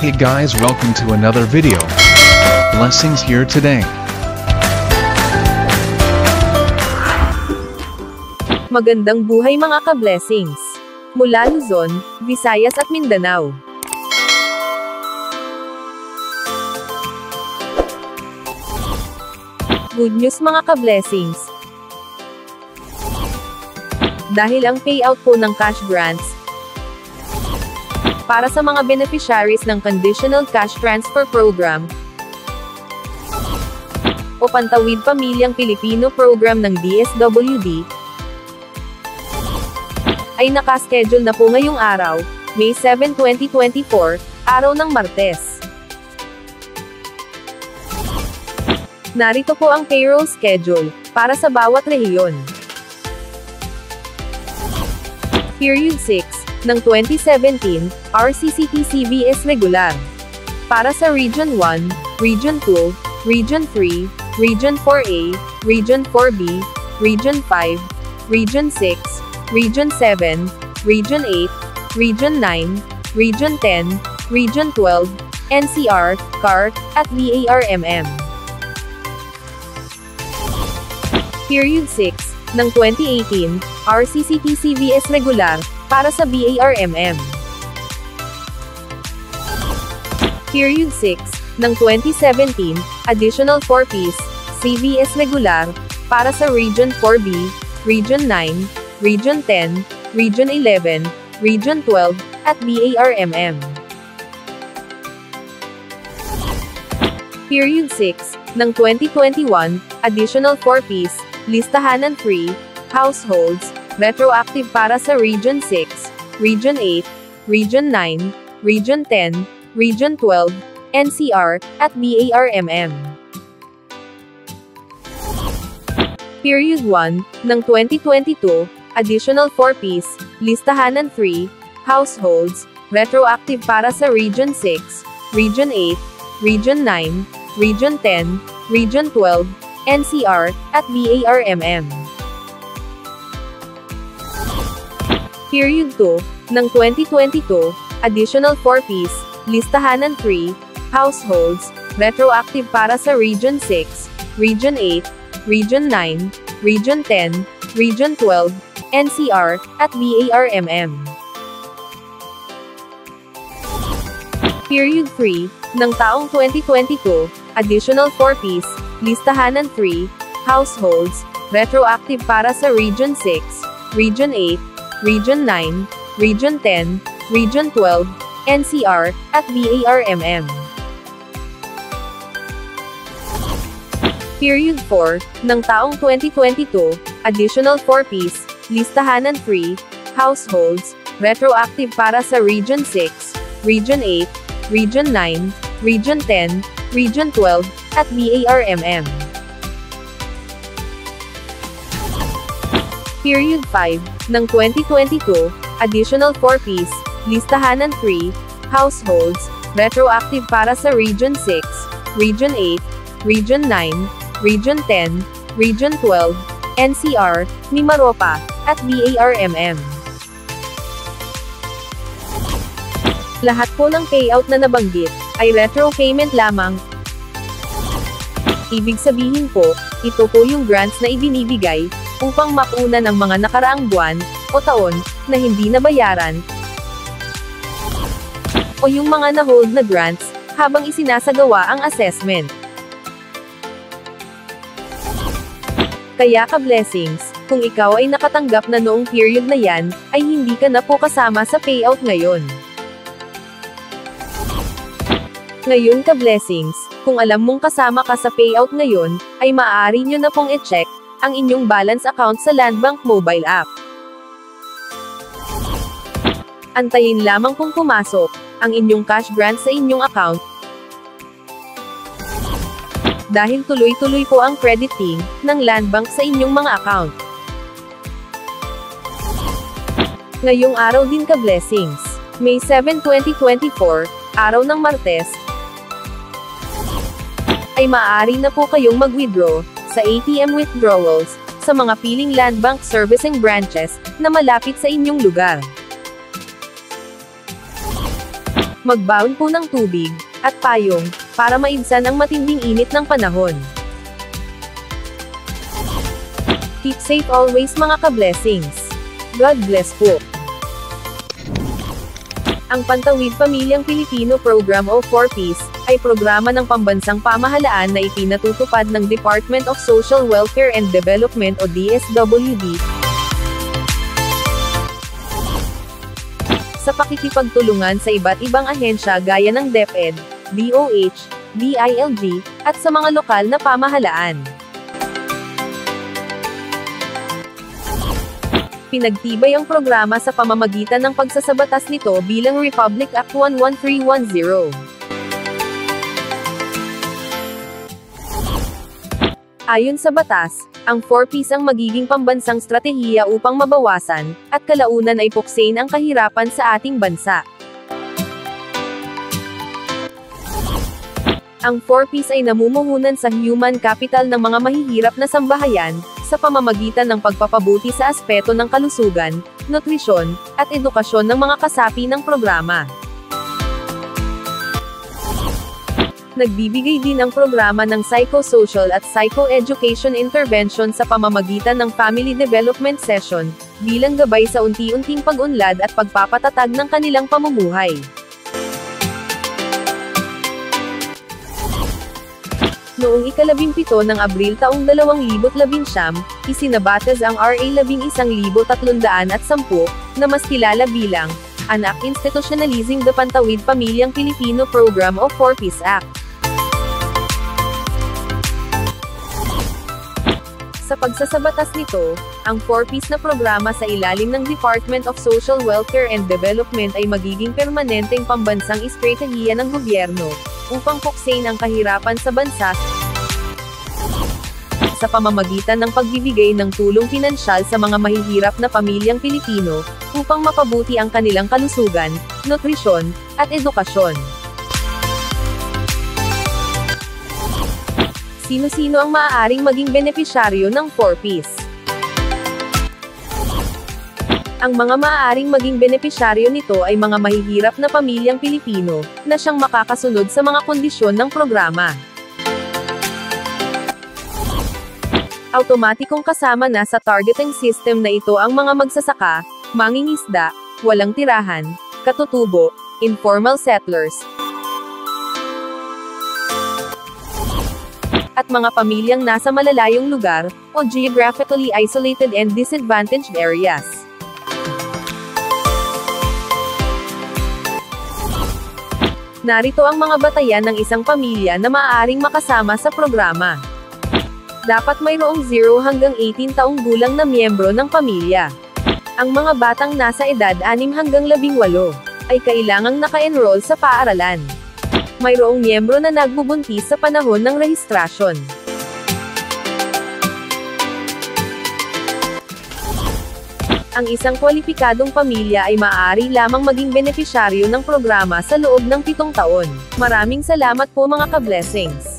Hey guys, welcome to another video. Blessings here today. Magandang buhay mga ka-blessings. Mula Luzon, Visayas at Mindanao. Good news mga ka-blessings. Dahil ang payout po ng cash grants para sa mga beneficiaries ng Conditional Cash Transfer Program o Pantawid Pamilyang Pilipino Program ng DSWD ay nakaschedule na po ngayong araw, May 7, 2024, araw ng Martes. Narito po ang payroll schedule para sa bawat rehiyon. Period 6 ng 2017, RCCT-CBS regular. Para sa Region 1, Region 2, Region 3, Region 4A, Region 4B, Region 5, Region 6, Region 7, Region 8, Region 9, Region 10, Region 12, NCR, CAR, at BARMM. Period 6 ng 2018, RCCT-CBS regular, para sa BARMM. Period 6 ng 2017, additional 4-piece, CBS regular, para sa Region 4B, Region 9, Region 10, Region 11, Region 12, at BARMM. Period 6 ng 2021, additional 4-piece, listahanan 3, households, retroactive para sa Region 6, Region 8, Region 9, Region 10, Region 12, NCR, at BARMM. Period 1 ng 2022, additional 4-piece, listahanan 3, households, retroactive para sa Region 6, Region 8, Region 9, Region 10, Region 12, NCR, at BARMM. Period 2 ng 2022, additional 4-piece, listahanan 3, households, retroactive para sa Region 6, Region 8, Region 9, Region 10, Region 12, NCR, at BARMM. Period 3 ng taong 2022, additional 4-piece, listahanan 3, households, retroactive para sa Region 6, Region 8, Region 9, Region 10, Region 12, NCR, at BARMM. Period 4 ng taong 2022, additional 4-piece, listahanan 3, households, retroactive para sa Region 6, Region 8, Region 9, Region 10, Region 12, at BARMM. Period 5 ng 2022, additional 4-piece, listahanan 3, households, retroactive para sa Region 6, Region 8, Region 9, Region 10, Region 12, NCR, Mimaropa, at BARMM. Lahat po ng payout na nabanggit ay retro payment lamang. Ibig sabihin po, ito po yung grants na ibinibigay upang mapunan ang mga nakaraang buwan o taon na hindi nabayaran o yung mga na-hold na grants habang isinasagawa ang assessment. Kaya ka-blessings, kung ikaw ay nakatanggap na noong period na yan, ay hindi ka na po kasama sa payout ngayon. Ngayon ka-blessings, kung alam mong kasama ka sa payout ngayon, ay maaari nyo na pong i-check ang inyong balance account sa Landbank mobile app. Antayin lamang kung pumasok ang inyong cash grant sa inyong account. Dahil tuloy-tuloy po ang crediting ng Landbank sa inyong mga account. Ngayong araw din ka-blessings, May 7, 2024, araw ng Martes, ay maaari na po kayong mag-withdraw sa ATM withdrawals sa mga piling Landbank servicing branches na malapit sa inyong lugar. Magbaon po ng tubig, at payong, para maibsan ang matinding init ng panahon. Keep safe always mga ka-blessings. God bless po. Ang Pantawid Pamilyang Pilipino Program o 4Ps, ay programa ng pambansang pamahalaan na ipinatutupad ng Department of Social Welfare and Development o DSWD, sa pakikipagtulungan sa iba't ibang ahensya gaya ng DepEd, DOH, DILG, at sa mga lokal na pamahalaan. Pinagtibay ang programa sa pamamagitan ng pagsasabatas nito bilang Republic Act 11310. Ayon sa batas, ang 4Ps ang magiging pambansang stratehiya upang mabawasan, at kalaunan ay puksain ang kahirapan sa ating bansa. Ang 4Ps ay namumuhunan sa human capital ng mga mahihirap na sambahayan, sa pamamagitan ng pagpapabuti sa aspeto ng kalusugan, nutrisyon, at edukasyon ng mga kasapi ng programa. Nagbibigay din ang programa ng psychosocial at psychoeducation intervention sa pamamagitan ng family development session, bilang gabay sa unti-unting pag-unlad at pagpapatatag ng kanilang pamumuhay. Noong ika-17 ng Abril taong 2019, isinabatas ang RA 11,310, na mas kilala bilang Anak Institutionalizing the Pantawid Pamilyang Pilipino Program o 4Ps Act. Sa pagsasabatas nito, ang 4Ps na programa sa ilalim ng Department of Social Welfare and Development ay magiging permanenteng pambansang estratehiya ng gobyerno, upang puksain ang kahirapan sa bansa, sa pamamagitan ng pagbibigay ng tulong pinansyal sa mga mahihirap na pamilyang Pilipino, upang mapabuti ang kanilang kalusugan, nutrisyon, at edukasyon. Sino-sino ang maaaring maging benepisyaryo ng 4Ps? Ang mga maaaring maging benepisyaryo nito ay mga mahihirap na pamilyang Pilipino, na siyang makakasunod sa mga kondisyon ng programa. Automatikong kasama na sa targeting system na ito ang mga magsasaka, mangingisda, walang tirahan, katutubo, informal settlers, at mga pamilyang nasa malalayong lugar, o geographically isolated and disadvantaged areas. Narito ang mga batayan ng isang pamilya na maaaring makasama sa programa. Dapat mayroong 0 hanggang 18 taong gulang na miyembro ng pamilya. Ang mga batang nasa edad 6 hanggang 18 ay kailangang naka-enroll sa paaralan. Mayroong miyembro na nagbubuntis sa panahon ng rehistrasyon. Ang isang kwalipikadong pamilya ay maaari lamang maging benepisyaryo ng programa sa loob ng 7 taon. Maraming salamat po mga ka-blessings.